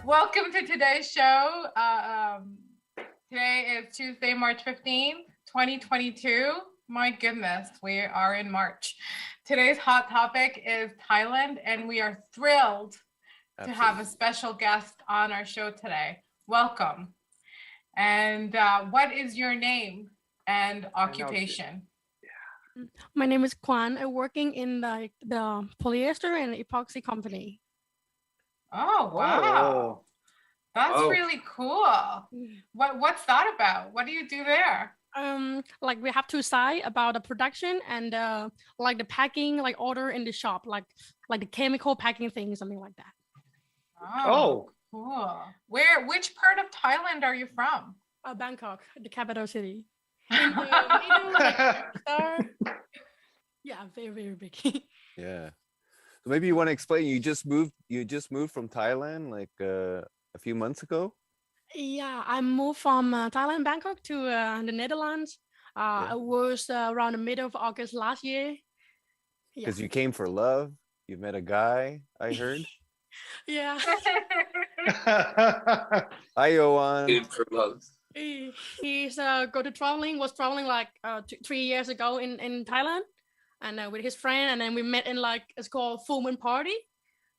Welcome to today's show. Today is Tuesday, March 15th, 2022. My goodness, we are in March. Today's hot topic is Thailand, and we are thrilled to have a special guest on our show today. Welcome. And what is your name and occupation? My name is Kwan. I'm working in the polyester and epoxy company. Oh, wow. That's really cool. What's that about? What do you do there? Like we have to decide about the production and like the packing, like order in the shop, like the chemical packing thing, something like that. Oh, cool. Which part of Thailand are you from? Bangkok, the capital city. In the middle, like, star. Yeah, very, very big. Yeah. So maybe you want to explain, you just moved from Thailand like a few months ago? Yeah, I moved from Thailand, Bangkok to the Netherlands. It was around the middle of August last year. Because you came for love. You met a guy, I heard. Yeah. Hi, Johan. Came for love. He's was traveling like 3 years ago in Thailand, and with his friend, and then we met in like, it's called Full Moon Party.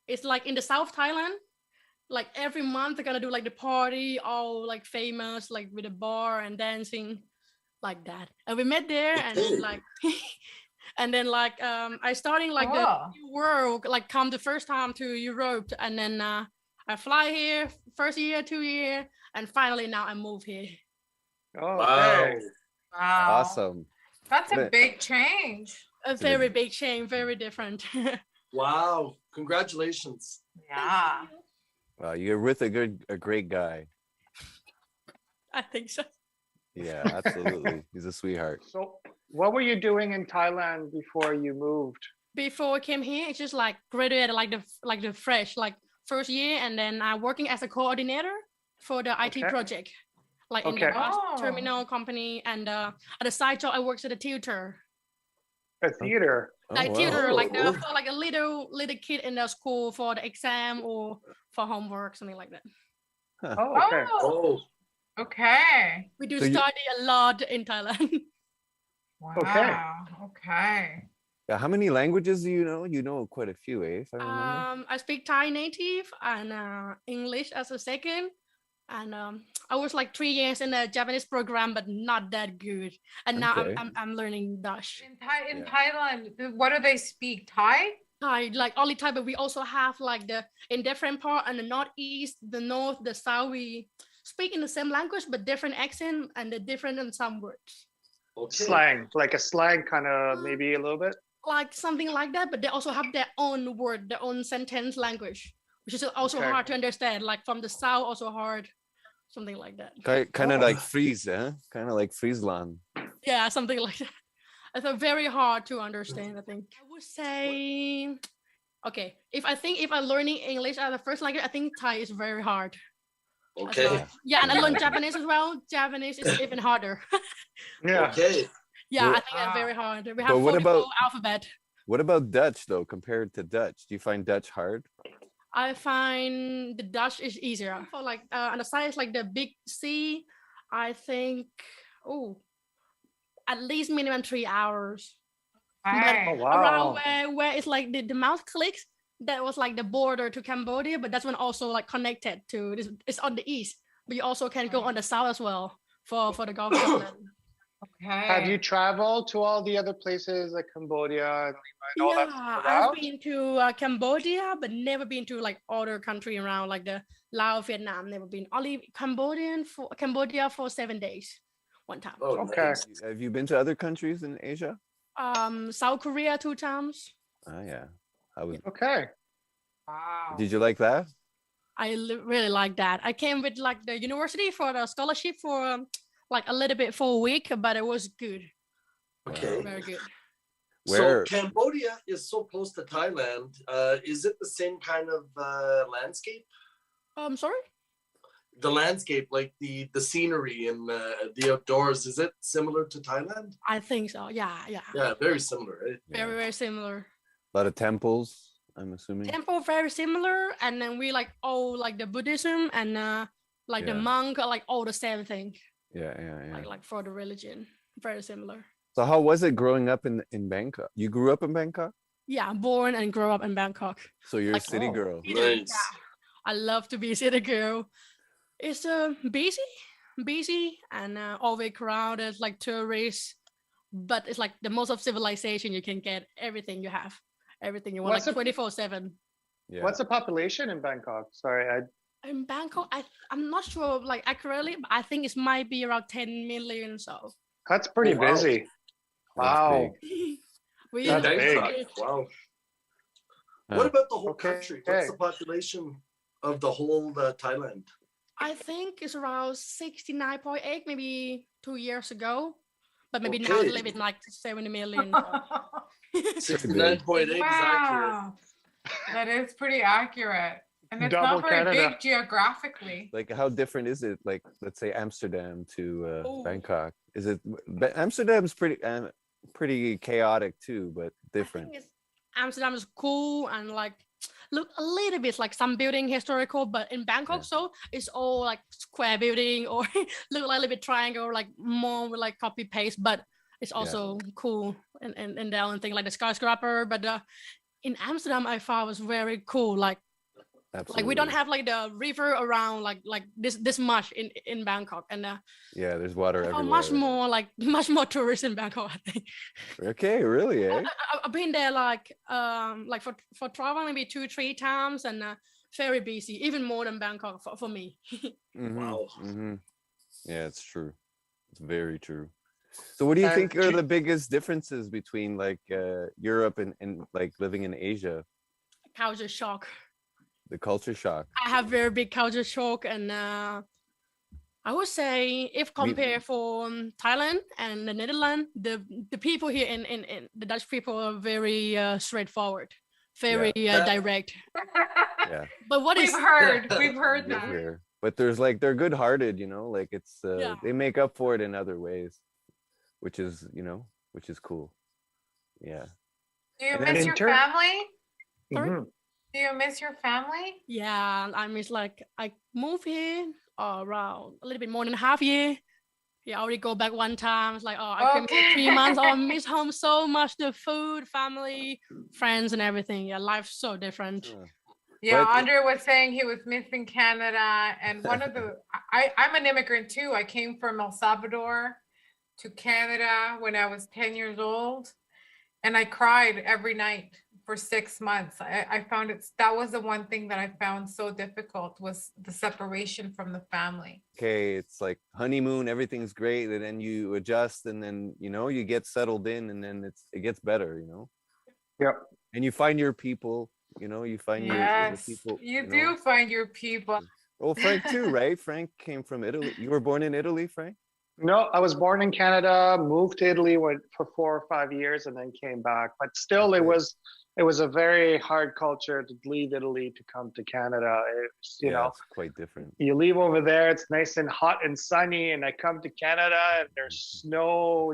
It's like in the South Thailand. Like every month they're gonna do like the party, all like famous, like with a bar and dancing, like that. And we met there, and then like, and then like I starting like the new world, like come the first time to Europe, and then I fly here first year, 2 year, and finally now I move here. Oh, wow. Awesome. That's a big change. A very big change, very different. Wow, congratulations. Yeah. Wow, you're with a great guy. I think so. Yeah, absolutely. He's a sweetheart. So what were you doing in Thailand before you moved? Before I came here, it's just like graduated like the fresh, like first year, and then I'm working as a coordinator for the IT project, like in the bus terminal company, and at the side job I work as a tutor. A theater. Like tutor, like for like a little kid in the school for the exam or for homework, something like that. Huh. Oh, okay. Oh, okay. We do study a lot in Thailand. Wow. Okay. Yeah, how many languages do you know? You know quite a few, eh? If I remember. I speak Thai native and English as a second. And I was like 3 years in a Japanese program, but not that good. And now I'm learning Dutch. In Thailand, what do they speak? Thai? Thai, like only Thai, but we also have like in different part and the northeast, the north, the south, we speak in the same language, but different accent and the different in some words. okay. Slang, like a slang kind of maybe a little bit? Like something like that, but they also have their own word, their own sentence language, which is also hard to understand. Like from the south, also hard. Something like that. Kind of like Fries, eh? Kind of like Friesland. Yeah, something like that. It's very hard to understand, I think. I would say, okay, if I'm learning English as a first language, I think Thai is very hard. Okay. Yeah, and I learned Japanese as well. Japanese is even harder. Yeah. Okay. Yeah, I think that's very hard. We have what 44 alphabet. What about Dutch though, compared to Dutch? Do you find Dutch hard? I find the Dutch is easier. For like on the side, it's like the big C. I think at least minimum 3 hours. Right. Oh, wow. Around where it's like the mouse clicks, that was like the border to Cambodia, but that's one also like connected to this. It's on the east, but you also can go on the south as well for the Gulf Island. Okay. Have you traveled to all the other places like Cambodia and all that? I've been to Cambodia, but never been to like other country around like the Laos, Vietnam. Never been. Only Cambodia for 7 days, one time. Oh, Okay. nice. Have you been to other countries in Asia? South Korea 2 times. Oh yeah. How was? Okay. Wow. Did you like that? I really like that. I came with like the university for the scholarship for like a little bit for a week, but it was good. Okay. Very good. Where? So Cambodia is so close to Thailand. Is it the same kind of landscape? Sorry? The landscape, like the scenery and the outdoors, is it similar to Thailand? I think so. Yeah. Yeah, very similar, right? Very, very similar. A lot of temples. I'm assuming. Temple very similar, and then we like like the Buddhism and like the Yeah. monk are like all the same thing. Yeah. Like for the religion, very similar. So how was it growing up in Bangkok? You grew up in Bangkok? Yeah, born and grew up in Bangkok. So you're Like, a city oh, girl. Nice. I love to be a city girl. It's busy and always crowded, like tourists. But it's like the most of civilization you can get. Everything you have, everything you want, What's like the- 24/7. Yeah. What's the population in Bangkok? Sorry, In Bangkok, I'm not sure like accurately, but I think it might be around 10 million. So that's pretty Oh, wow. busy. That's Wow. we That's are big. Wow. Huh. What about the whole Okay. country? What's the population of the whole Thailand? I think it's around 69.8, maybe 2 years ago, but maybe now it's a Okay. little bit like 70 million. 69.8 is accurate. Wow. That is pretty accurate. And it's Double not very Canada. big geographically. Like how different is it? Like let's say Amsterdam to Oh. Bangkok. Is it? Amsterdam's pretty chaotic too, but I different. think Amsterdam is cool and like look a little bit like some building historical, but in Bangkok, Yeah. so it's all like square building or look like a little bit triangle, like more with like copy paste, but it's also cool and the only thing like the skyscraper. But in Amsterdam, I found was very cool. Like we don't Absolutely. have like the river around like this much in Bangkok, and Yeah, there's water I found everywhere. much more tourists in Bangkok, I think. Okay, really, eh? I've been there like for travel maybe 2-3 times, and very busy, even more than Bangkok for me. Wow. Yeah, it's true. It's very true. So what do you And think are do- the biggest differences between like Europe and like living in Asia? Culture shock. The culture shock. I have very big culture shock, and I would say if compared for Thailand and the Netherlands, the people here in the Dutch people are very straightforward, very direct. Yeah. But what is We've heard Live that. here. But there's like they're good-hearted, you know, like it's Yeah. they make up for it in other ways, which is, which is cool. Yeah. Do you And then miss in your turn- family? Sorry? Mhm. Do you miss your family? Yeah, I miss like I moved here around a little bit more than half year. Yeah, I already go back one time. It's like, oh, I came here 3 months. Oh, I miss home so much. The food, family, friends, and everything. Yeah, life's so different. Huh. Yeah, But- Andre was saying he was missing Canada. And one of the, I'm an immigrant too. I came from El Salvador to Canada when I was 10 years old. And I cried every night for 6 months. I found that was the one thing that I found so difficult was the separation from the family. Okay, it's like honeymoon, everything's great, and then you adjust, and then you get settled in, and then it gets better, Yep. and you find your people, you find your Yes, people. you do find your people. Well, Frank too, right? Frank came from Italy. You were born in Italy, Frank? No, I was born in Canada, moved to Italy, went for 4 or 5 years, and then came back. But still, it was a very hard culture to leave Italy to come to Canada. It's, you know, it's quite different. you leave over there, it's nice and hot and sunny, and I come to Canada and there's snow,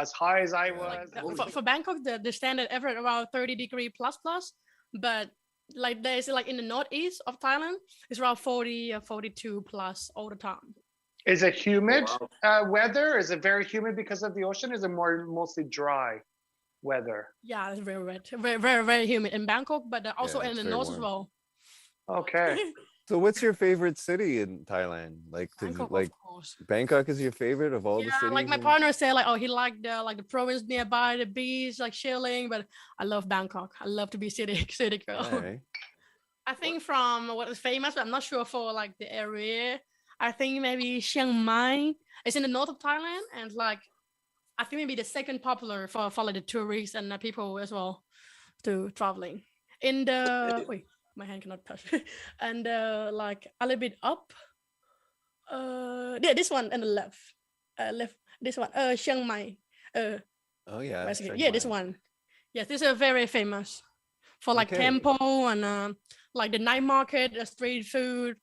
as high as I was. For Bangkok, the standard average around 30 degree plus, but like there's like in the northeast of Thailand, it's around 40 or 42 plus all the time. Is it humid Wow. weather? Is it very humid because of the ocean? Is it mostly dry weather? Yeah, it's very wet, very humid in Bangkok, but also Yeah, in it's the very north as warm. well. Okay. So, what's your favorite city in Thailand? Like, Bangkok, like of course. Bangkok is your favorite of all the Yeah, cities? like my partner said, like, oh, he liked the province nearby, the beach, like chilling. But I love Bangkok. I love to be city girl. Alright. I think from what is famous, but I'm not sure for like the area. I think maybe Chiang Mai. It's in the north of Thailand, and like I think maybe the second popular for like the tourists and the people as well to traveling. In the wait, my hand cannot touch. And like a little bit up. Yeah, this one on the left. Left. This one. Chiang Mai. Oh yeah. Basically, Chiang yeah, this Mai. one. Yes, this is very famous for like Okay. temple and like the night market, the street food.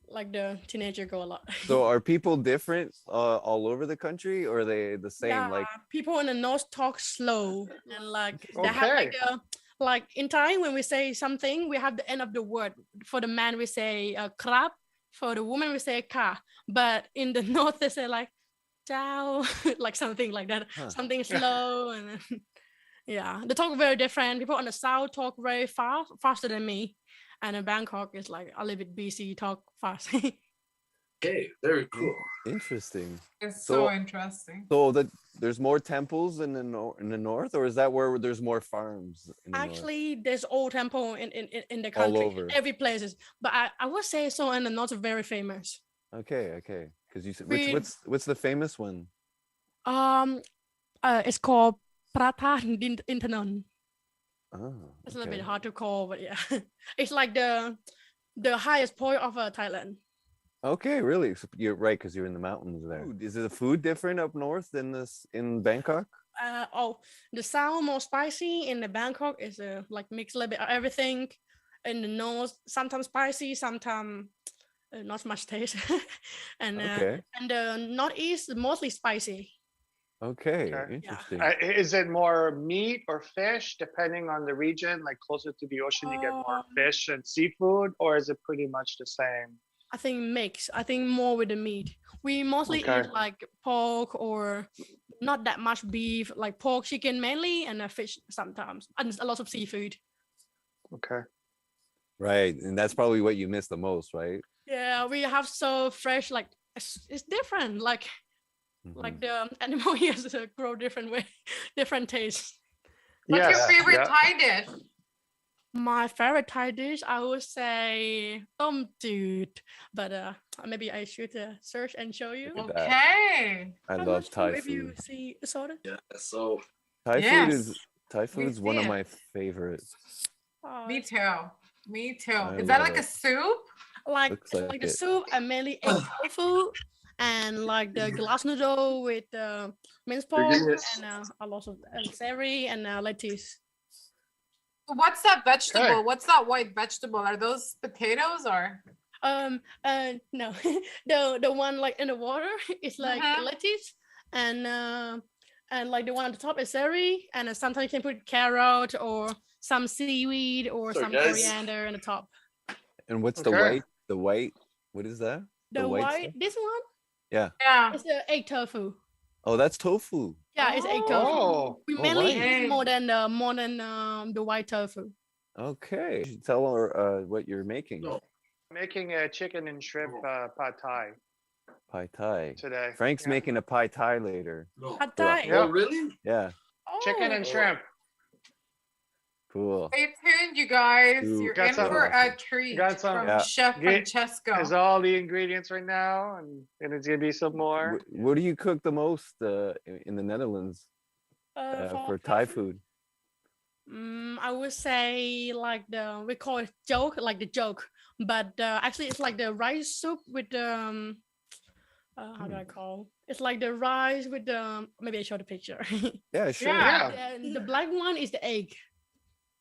Like the teenager go a lot. So, are people different all over the country, or are they the same? Yeah, Like, people in the north talk slow and like they have like like in Thai, when we say something, we have the end of the word. For the man, we say krap. For the woman, we say ka. But in the north, they say like ciao, like something like that, something slow. And then, yeah, they talk very different. People on the south talk very fast, faster than me. And in Bangkok, it's like a little bit busy, talk fast. Okay, very cool. Interesting. It's So- so interesting. So that there's more temples in the north, or is that where there's more farms in the north? Actually, there's old temple in the All country, over. every places. But I would say so in the north are very famous. Okay. Because you said We- what's the famous one? It's called Pratan Intanon. Oh, It's a little okay. bit hard to call, but yeah, it's like the highest point of Thailand. Okay, really? So you're right, because you're in the mountains there. Is the food different up north than this in Bangkok? The south more spicy. In the Bangkok is like mix a little bit of everything. In the north, sometimes spicy, sometimes not much taste, and Okay. and the northeast is mostly spicy. Okay, Okay. interesting. Is it more meat or fish, depending on the region? Like closer to the ocean, you get more fish and seafood, or is it pretty much the same? I think mix. I think more with the meat. We mostly Okay. eat like pork or not that much beef, like pork, chicken mainly, and fish sometimes, and a lot of seafood. Okay. Right, and that's probably what you miss the most, right? Yeah, we have so fresh, like it's different. Like Mhm. the animal here grow different way, different taste. What's your Yes, favorite yeah. Thai dish? My favorite Thai dish, I would say tom dude, but maybe I should search and show you. Look at that. Okay. I I'm love not sure Thai if you food. see sort of. Yeah. So Thai Yes, food's we one see of it. my favorites. Me too. Me too. I Is that love like a it. soup? Like Looks like like the it. soup and mainly egg tofu and like the glass noodle with minced pork Goodness. and a lot of celery and lettuce. What's that vegetable? Okay. What's that white vegetable? Are those potatoes or? No, the one like in the water is like lettuce and like the one on the top is celery and sometimes you can put carrot or some seaweed or Sorry, some guys. coriander in the top. And what's Okay. the white? What is that? The white, stuff? this one Yeah. Yeah. is the egg tofu. Oh, that's tofu. Yeah, it's egg tofu. Oh, We Oh, mainly wow. eat more than the white tofu. Okay. You should tell her what you're making. No. making a chicken and shrimp pad thai Pad Thai. today. Frank's Yeah. making a pad Thai later. No. Pad Thai. Yeah. Oh, really? Yeah. Chicken and Oh. shrimp. Cool. Stay tuned, you guys. Ooh, You're got in some- for a treat got some- from Yeah. Chef Get- Francesco. There's all the ingredients right now, and it's gonna be some more. What do you cook the most in the Netherlands for Thai tofu, food? I would say like we call it joke, like the joke, but actually it's like the rice soup with the how do I call? It's like the rice with the maybe I show the picture. Yeah, sure. Yeah. The black one is the egg.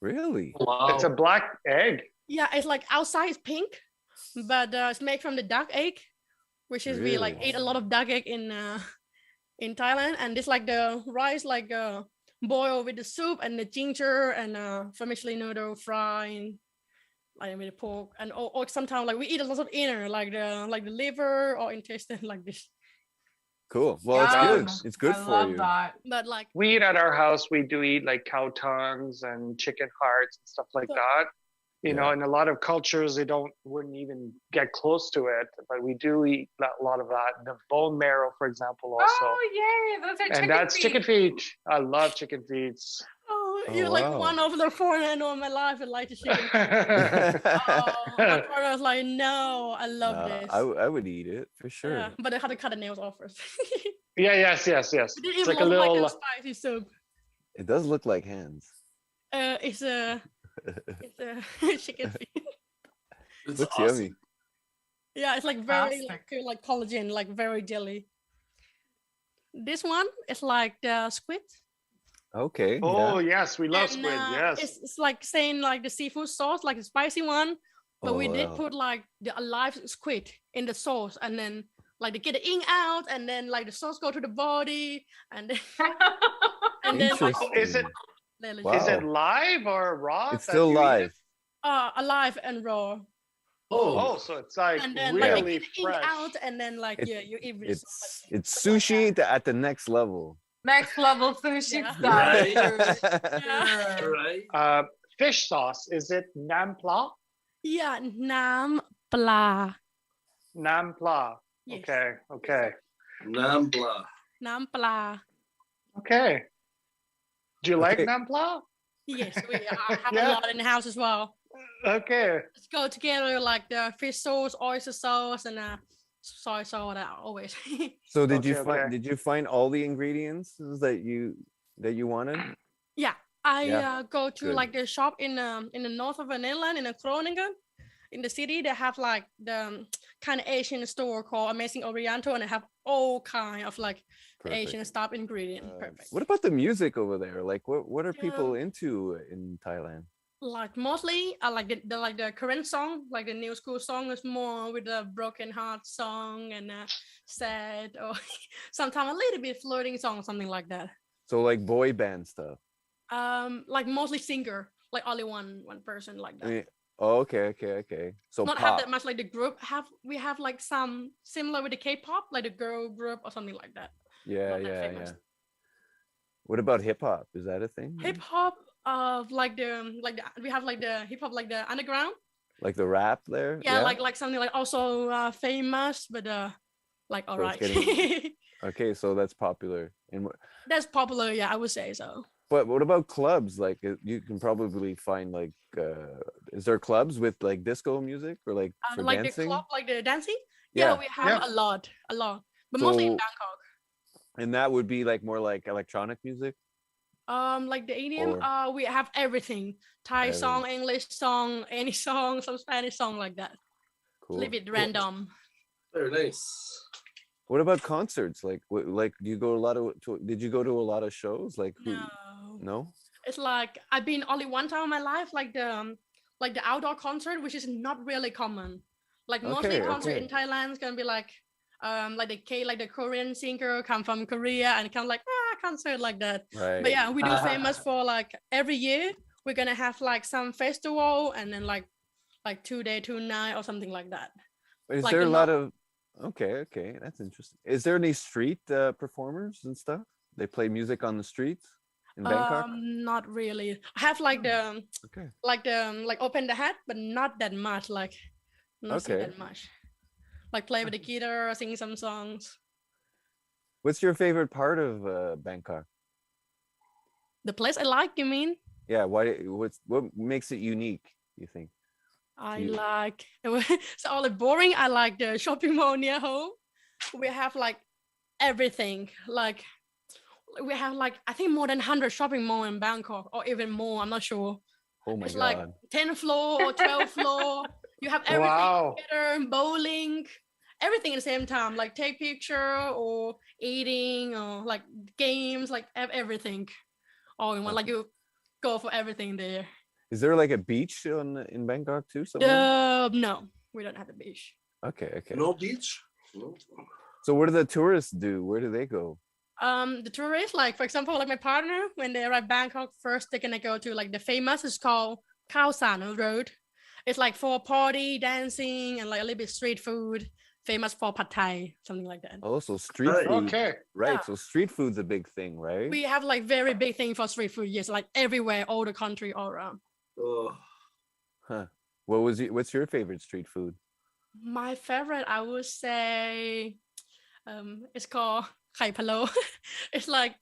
Really? Wow. It's a black egg. Yeah, it's like outside is pink, but it's made from the duck egg, which is we like Really? eat a lot of duck egg in Thailand, and it's like the rice like boil with the soup and the ginger and vermicelli noodle frying like with the pork and or sometimes like we eat a lot of inner like the liver or intestine like this. Cool. Well, it's Yum. good. It's good I for love you. that. But like We eat at our house. We do eat like cow tongues and chicken hearts and stuff like So- that. You know, Yeah. in a lot of cultures, they wouldn't even get close to it, but we do eat a lot of that. The bone marrow, for example, also. Oh yay! Those are chicken And that's feet. chicken feet. I love chicken feet. oh, Oh, you're like wow. one of the foreign I know in my life and like the chicken. Oh, my partner was like, no, I love Nah, this. I would eat it for sure. Yeah, but I had to cut the nails off first. yes. We did It's eat like a like little. a spicy soup. It does look like hands. It's a chicken feet. It's Looks awesome. yummy. Yeah, it's like very Fantastic. like collagen, like very jelly. This one is like the squid. Okay. Oh yeah. yes, we love And, squid. Yes. it's like saying like the seafood sauce, like the spicy one, but Oh, we did wow. put like the alive squid in the sauce, and then like they get the ink out, and then like the sauce go to the body, and then and then like Interesting. Is it Legit. Wow. Is it live or raw? It's that still you eat it? live. Alive and raw. Oh, so it's like And then Yeah. like really you ink fresh. out, and then like It- you eat with It's sushi at the next level. Next level sushi Yeah. style. Right. Yeah. Right. Fish sauce, is it nam pla? Yeah, nam pla. Nam pla. Yes. Okay. Nambla. Nam pla. Okay. Do you like Okay. nam pla? Yes, we have Yeah. a lot in the house as well. Okay. Let's go together like the fish sauce, oyster sauce, and soy sauce. Always. So did you Okay, find okay. did you find all the ingredients that you wanted? Yeah, I Yeah, go to good. like the shop in the north of Netherlands in Groningen. In the city, they have like the kind of Asian store called Amazing Oriental, and they have all kind of like Perfect. Asian stuff ingredient. Perfect. What about the music over there? Like, what are people Yeah. into in Thailand? Like mostly, I like the current song, like the new school song is more with the broken heart song and sad or sometimes a little bit flirting song, something like that. So like boy band stuff. Like mostly singer, like only one person like that. I mean, oh, okay. So Not pop. have that much like the group. We have like some similar with the K-pop, like the girl group or something like that. Yeah. not that famous. What about hip hop? Is that a thing? Hip hop like the we have like the hip hop like the underground. Like the rap there? Yeah, like something like also famous, but like all So it's right. Okay, so that's popular. And That's popular, yeah, I would say so. but what about clubs? Like you can probably find like is there clubs with like disco music or like for Like dancing? the club, like the dancing. Yeah. Yeah, we have Yeah. a lot, but mostly in So- Bangkok. And that would be like more like electronic music? Like the EDM, Or- we have everything: Thai song, English song, any song, some Spanish song like that. Cool. A little bit random. Very nice. What about concerts? Like do you go did you go to a lot of shows? Like who? No, No? it's like I've been only one time in my life, like the outdoor concert, which is not really common. Like mostly Okay, concert okay. in Thailand is gonna be like the Korean singer come from Korea and kind of like concert like that. Right. But yeah, we do famous for like every year we're gonna have like some festival and then like 2 day 2 night or something like that. Is like there a the lot of okay, that's interesting. Is there any street performers and stuff? They play music on the streets in Bangkok? Not really. I have like Okay. like open the hat, but not that much. Like not sing Okay. that much. Like play with the guitar, sing some songs. What's your favorite part of Bangkok? The place I like, you mean? Yeah, what makes it unique, you think? I You- like it's all boring. I like the shopping mall near home. We have like everything. Like we have like I think more than 100 shopping mall in Bangkok or even more. I'm not sure. Oh my It's god. like 10 floor or 12 floor. You have everything Wow. together, bowling, everything at the same time. Like take picture or eating or like games, like everything all in one. Like you go for everything there. Is there like a beach in Bangkok too somewhere? No, we don't have the beach. Okay. No beach? No. So what do the tourists do? Where do they go? The tourists, like for example, like my partner, when they arrive Bangkok, first they're gonna go to like the famous, it's called Khao San Road. It's like for party, dancing, and like a little bit street food. Famous for pad thai, something like that. Oh, so street Right. food. Okay. Right. Yeah. So street food's a big thing, right? We have like very big thing for street food. Yes, like everywhere, all the country, all around. Oh, Huh. What's your favorite street food? My favorite, I would say, it's called khai palo. It's like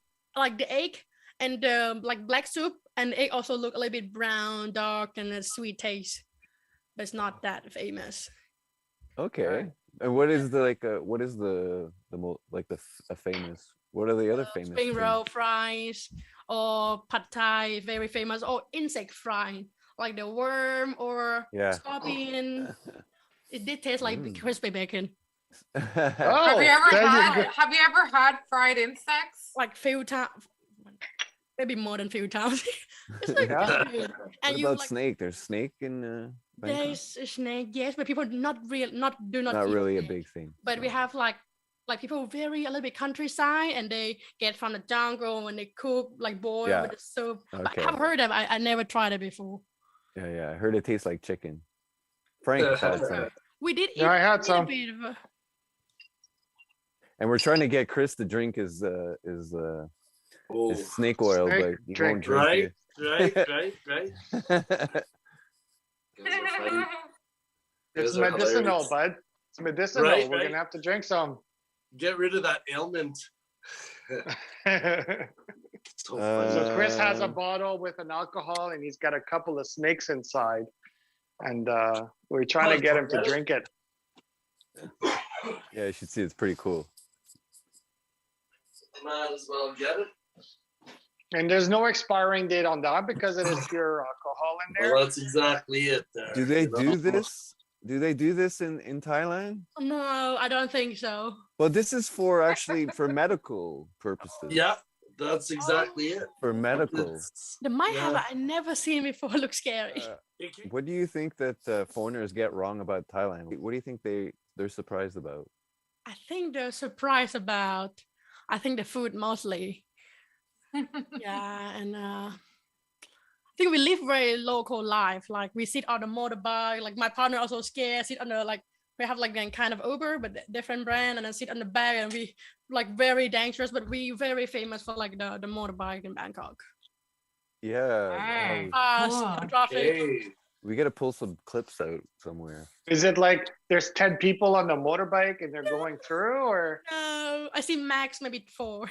the egg and the like black soup, and the egg also look a little bit brown, dark, and a sweet taste, but it's not that famous. Okay. Right. And what is a famous? What are the other famous? Spring things? roll fries or pad thai, very famous, or insect fry, like the worm or Yeah. scorpion. It did taste like Mm. crispy bacon. Oh, Have you ever then you have you ever had fried insects? Like few times, maybe more than few times. It's like Yeah. really good. What And you about like snake? There's snake in Bangkok? there's a snake, yes, but people do not Not eat really a snake. big thing. But we No. have like like people very a little bit countryside, and they get from the jungle and they cook like boil Yeah. with the soup. But Okay. I have heard of it. I never tried it before. Yeah. I heard it tastes like chicken. Frank had some. We did eat, Yeah, I had eat some. a bit of a, And we're trying to get Chris to drink his Oh, snake oil, Snake but he drink. won't drink right. it. Guys are funny. It's Those are medicinal, hilarious. bud. It's medicinal. Right, We're right. gonna have to drink some. Get rid of that ailment. So funny. So Chris has a Um, bottle with an alcohol, and he's got a couple of snakes inside, and we're trying to get him to drink it. Yeah, you should see. It's pretty cool. Might as well get it. And there's no expiring date on that because it is pure alcohol in there. Well, that's exactly it. There. Do they You know? do this? Do they do this in Thailand? no, I don't think so. Well, this is for actually for medical purposes. Yeah, that's exactly it. For medical. It's- They might have. Yeah. I never seen before. Looks scary. it can- What do you think that foreigners get wrong about Thailand? What do you think they're surprised about? I think they're surprised about. I think the food mostly. Yeah, and I think we live very local life. Like we sit on a motorbike. Like my partner also scared. Sit on the like we have like a kind of Uber, but different brand, and then sit on the back, and we like very dangerous. But we very famous for like the motorbike in Bangkok. Yeah, Hey. wow. Cool. No traffic. Hey, We got to pull some clips out somewhere. Is it like there's 10 people on the motorbike and they're going through, or No, I see max maybe 4.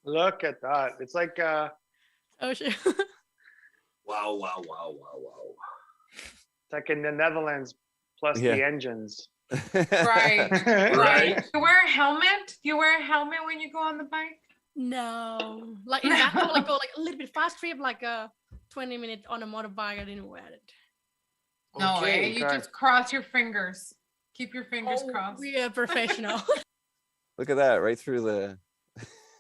look at that? It's like Oh shit. wow. it's like in the Netherlands plus Yeah. the engines. Right. Right. You wear a helmet? Do you wear a helmet when you go on the bike? No, like in Bangkok, like go like a little bit fast trip, like 20 minutes on a motorbike. I didn't wear it. No, Okay, you okay. just cross your fingers. Keep your fingers crossed. We are professional. Look at that, right through the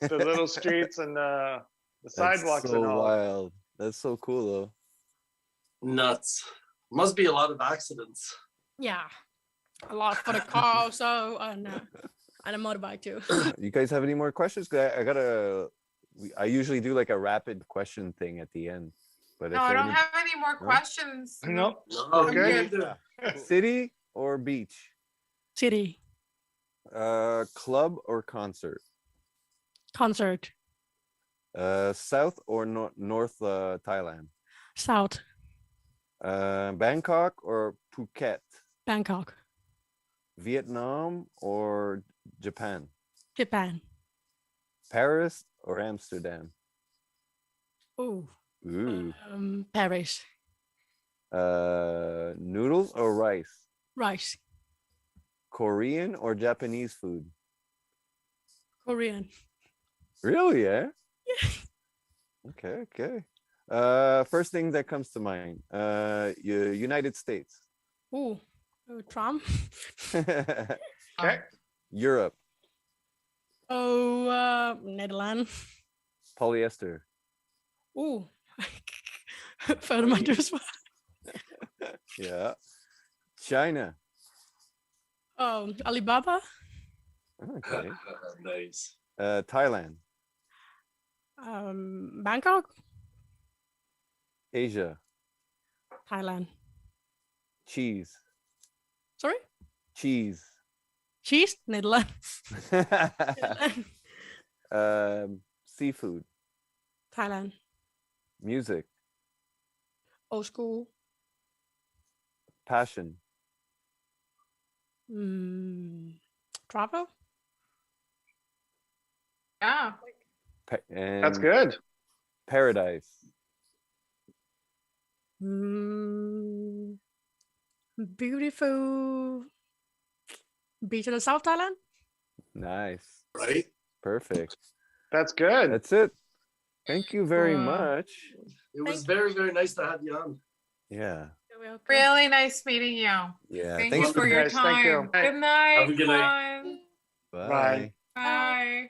The little streets and the That's sidewalks so and all. wild. That's so cool though. Nuts. Must be a lot of accidents. Yeah, a lot for the car also, and a motorbike too. You guys have any more questions? 'Cause I usually do like a rapid question thing at the end. But if No, I there don't any- have any more No? questions. Nope. No, Okay. me neither. city or beach, City club or concert, concert, south or north Thailand, South Bangkok or Phuket, Bangkok, Vietnam or Japan, Japan. Paris or Amsterdam. Ooh, Ooh. Paris, Noodles or rice, rice, Korean or Japanese food. Korean. Really? Yeah. Okay. First thing that comes to mind. United States. Ooh, Trump. Okay. Europe. Oh, Netherlands. Polyester. Ooh, Fermenters. Yeah. China. Oh, Alibaba. Okay. Nice. Thailand. Bangkok, Asia. Thailand. Cheese. Sorry, Cheese. cheese, Netherlands. Seafood. Thailand. Music. Old school. Passion. Travel. Yeah. And That's good. Paradise. Beautiful beach in the South Thailand. Nice. Right? Perfect. That's good. That's it. Thank you very Wow. much. It was Thank very, very nice to have you on. Yeah. You're welcome. Really nice meeting you. Yeah. Thank Thanks you for you your guys. Thank you. time. Good night. Have a good night. Kwan. Bye. Bye. Bye.